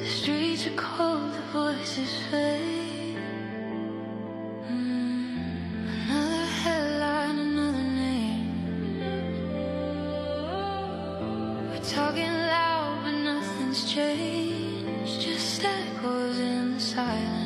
Streets are cold, the voices fade. Another headline, another name. We're talking loud, but nothing's changed. Just echoes in the silence.